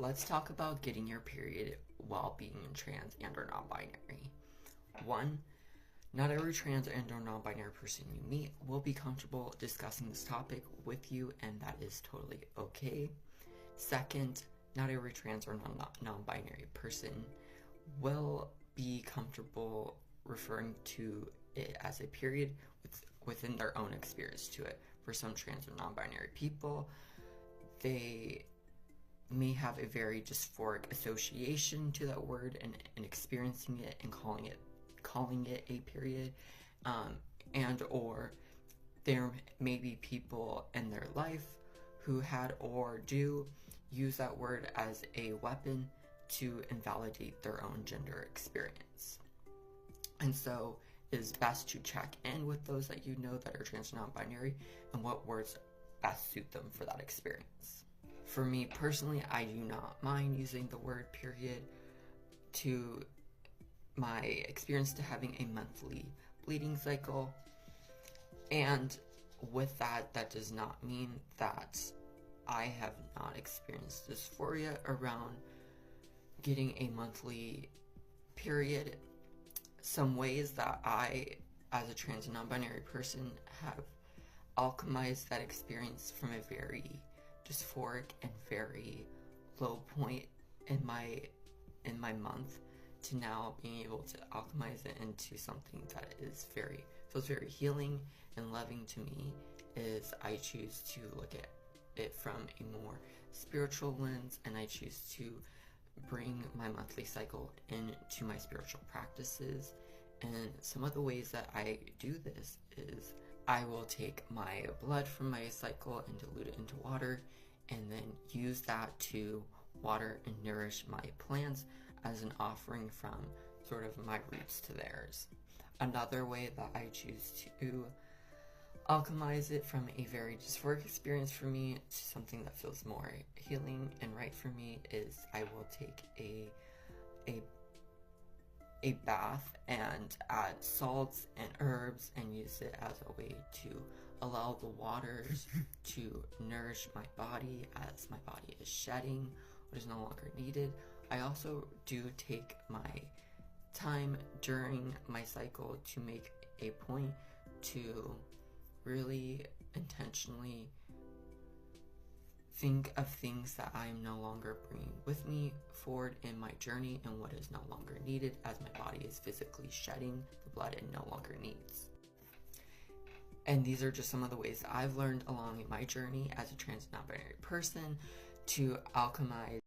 Let's talk about getting your period while being trans and or non-binary. 1. Not every trans and or non-binary person you meet will be comfortable discussing this topic with you, and that is totally okay. 2nd, not every trans or non-binary person will be comfortable referring to it as a period within their own experience to it. For some trans or non-binary people, they may have a very dysphoric association to that word and experiencing it and calling it a period, and or there may be people in their life who had or do use that word as a weapon to invalidate their own gender experience. And so it is best to check in with those that you know that are trans or non-binary and what words best suit them for that experience. For me personally, I do not mind using the word period to my experience to having a monthly bleeding cycle. And with that, that does not mean that I have not experienced dysphoria around getting a monthly period. Some ways that I, as a trans and non-binary person, have alchemized that experience from a very dysphoric and very low point in my month to now being able to alchemize it into something that is feels very healing and loving to me is I choose to look at it from a more spiritual lens, and I choose to bring my monthly cycle into my spiritual practices. And some of the ways that I do this is I will take my blood from my cycle and dilute it into water, and then use that to water and nourish my plants as an offering from sort of my roots to theirs. Another way that I choose to alchemize it from a very dysphoric experience for me to something that feels more healing and right for me is I will take a bath and add salts and herbs and use it as a way to allow the waters to nourish my body as my body is shedding what is no longer needed. I also do take my time during my cycle to make a point to really intentionally think of things that I am no longer bringing with me forward in my journey and what is no longer needed as my body is physically shedding the blood it no longer needs. And these are just some of the ways that I've learned along in my journey as a trans non-binary person to alchemize